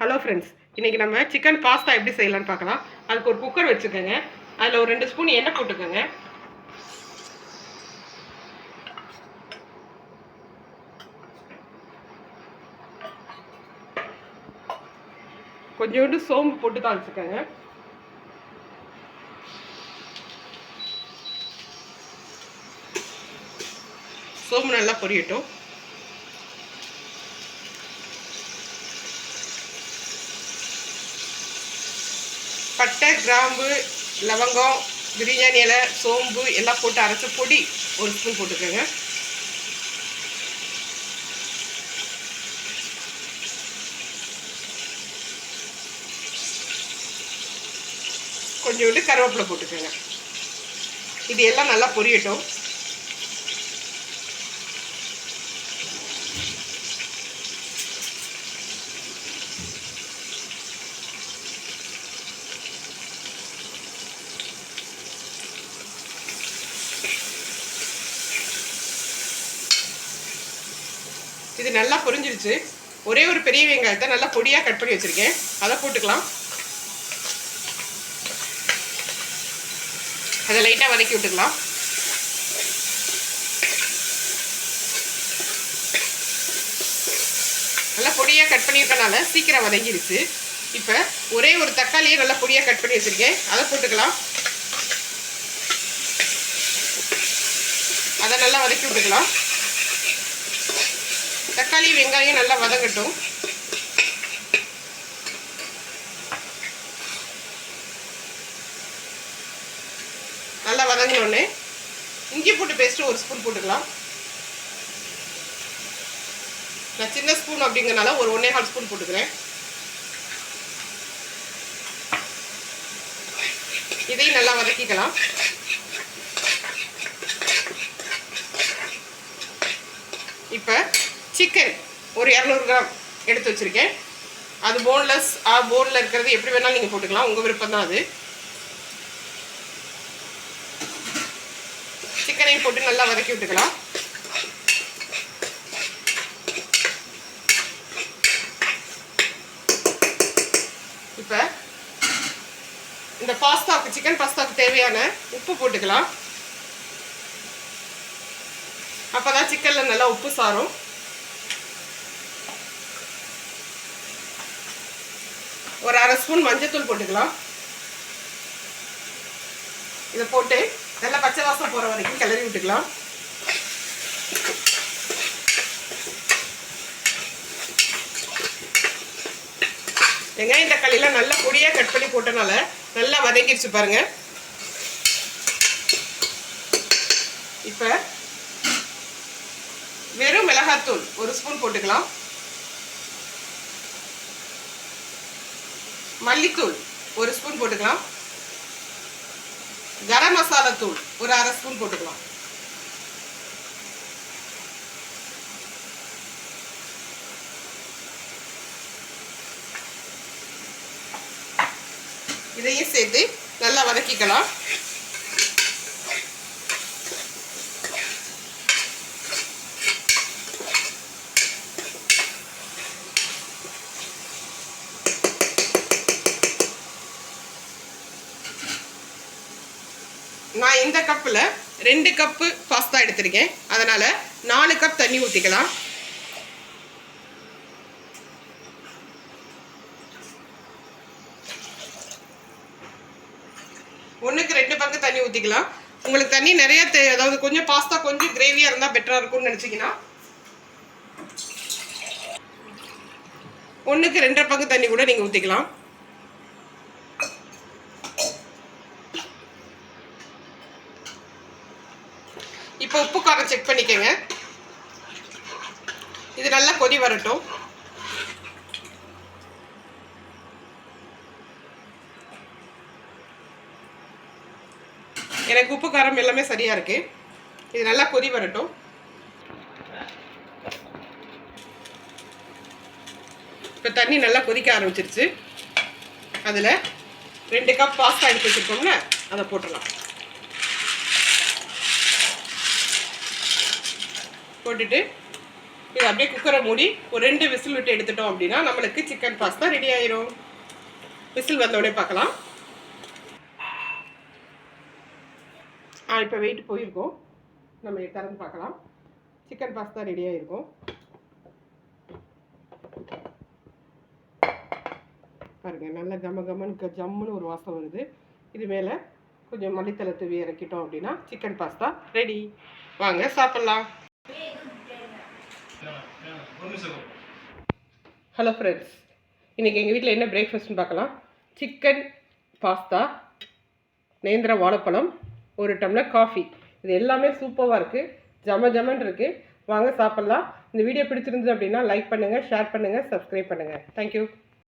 Hello friends, இன்றைக்கி நம்ம chicken pasta எப்படி செய்யலான்னு பார்க்கலாம். அதுக்கு ஒரு குக்கர் வச்சுக்கோங்க. அதில் ஒரு 2 ஸ்பூன் எண்ணெய் போட்டுக்கோங்க. கொஞ்சோண்டு சோம்பு போட்டு தாளிச்சுக்கோங்க. சோம்பு நல்லா பொரியட்டும். பட்டை, கிராம்பு, லவங்கம், பிரியாணி இலை, சோம்பு எல்லாம் போட்டு அரைச்ச பொடி ஒரு ஸ்பூன் போட்டுக்கோங்க. கொஞ்சோண்டு கருவேப்பிலை போட்டுக்கோங்க. இது எல்லாம் நல்லா பொரியட்டும். இது நல்லா பொரிஞ்சிருச்சு. ஒரே ஒரு பெரிய வெங்காயத்தை நல்லா பொடியாக கட் பண்ணி வச்சுருக்கேன், அதை போட்டுக்கலாம். அதை லைட்டாக வதக்கி விட்டுக்கலாம். நல்லா பொடியாக கட் பண்ணியிருக்கனால சீக்கிரம் வதங்கிடுச்சு. இப்போ ஒரே ஒரு தக்காளியை நல்லா பொடியாக கட் பண்ணி வச்சுருக்கேன், அதை போட்டுக்கலாம். அதை நல்லா வதக்கி விட்டுக்கலாம். தக்காளி வெங்காயம் நல்லா வதங்கட்டும். நல்லா வதங்கினோடனே இஞ்சி பூண்டு பேஸ்ட்டு ஒரு ஸ்பூன் போட்டுக்கலாம். நான் சின்ன ஸ்பூன் அப்படிங்கிறனால ஒரு 1.25 ஸ்பூன் போட்டுக்கிறேன். இதையும் நல்லா வதக்கிக்கலாம். இப்போ சிக்கன் ஒரு 200 கிராம் எடுத்து வச்சுருக்கேன். அது போன்லெஸ் போனில் இருக்கிறது எப்படி வேணாலும் நீங்கள் போட்டுக்கலாம், உங்கள் விருப்பம் தான் அது. சிக்கனையும் போட்டு நல்லா வதக்கி விட்டுக்கலாம். இப்போ இந்த பாஸ்தாவுக்கு, சிக்கன் பாஸ்தாவுக்கு தேவையான உப்பு போட்டுக்கலாம். அப்போ தான் சிக்கனில் நல்லா உப்பு சாரும். ஒரு 1/2 ஸ்பூன் மஞ்சத்தூள் போட்டுக்கலாம். இதை போட்டு நல்லா பச்சை வாசம் போகிற வரைக்கும் கிளறி விட்டுக்கலாம். வெங்காயம் தக்காளியெல்லாம் நல்லா பொடியாக கட் பண்ணி போட்டனால நல்லா வதங்கிடுச்சு பாருங்க. இப்போ வெறும் மிளகாத்தூள் ஒரு ஸ்பூன் போட்டுக்கலாம். மல்லித்தூள் ஒரு ஸ்பூன் போட்டுக்கலாம். கரம் மசாலா தூள் ஒரு 1/2 ஸ்பூன் போட்டுக்கலாம். இதையும் சேர்த்து நல்லா வதக்கிக்கலாம். நான் இந்த கப்பில் 2 கப்பு பாஸ்தா எடுத்திருக்கேன், அதனால் 4 கப் தண்ணி ஊற்றிக்கலாம். ஒன்றுக்கு 2 பங்கு தண்ணி ஊற்றிக்கலாம். உங்களுக்கு தண்ணி நிறைய அதாவது கொஞ்சம் பாஸ்தா கொஞ்சம் கிரேவியாக இருந்தால் பெட்டராக இருக்கும்னு நினச்சிங்கன்னா 1க்கு 2.5 பங்கு தண்ணி கூட நீங்கள் ஊற்றிக்கலாம். இப்போ உப்பு காரம் செக் பண்ணிக்கோங்க. இது நல்லா கொதி வரட்டும். எனக்கு உப்பு காரம் எல்லாமே சரியா இருக்கு. இது நல்லா கொதி வரட்டும். இப்போ தண்ணி நல்லா கொதிக்க ஆரம்பிச்சிருச்சு. அதில் 2 கப் பாஸ்தா எடுத்து வச்சுருக்கோம்ல, அதை போட்டுடலாம். போட்டுட்டு இது அப்படியே குக்கரை மூடி ஒரு 2 விசில் விட்டு எடுத்துட்டோம் அப்படின்னா நம்மளுக்கு சிக்கன் பாஸ்தா ரெடி ஆயிரும். விசில் வந்தோடனே பார்க்கலாம். இப்போ வெயிட் போயிருக்கோம். நம்ம திறந்து பார்க்கலாம். சிக்கன் பாஸ்தா ரெடி ஆகிருக்கும். பாருங்கள், நல்ல கமன்னு ஜம்முன்னு ஒரு வாசம் வருது. இது மேலே கொஞ்சம் மல்லித்தலை தூவி இறக்கிட்டோம் அப்படின்னா சிக்கன் பாஸ்தா ரெடி. வாங்க சாப்பிட்லாம். ஹலோ ஃப்ரெண்ட்ஸ், இன்றைக்கி எங்கள் வீட்டில் என்ன பிரேக்ஃபாஸ்ட்னு பார்க்கலாம். சிக்கன் பாஸ்தா, நேந்திர வாழைப்பழம், 1 டம்ளர் காஃபி. இது எல்லாமே சூப்பராக இருக்குது, ஜமன்னு இருக்குது. வாங்க சாப்பிட்லாம். இந்த வீடியோ பிடிச்சிருந்தது அப்படின்னா லைக் பண்ணுங்கள், ஷேர் பண்ணுங்கள், சப்ஸ்கிரைப் பண்ணுங்கள். தேங்க்யூ.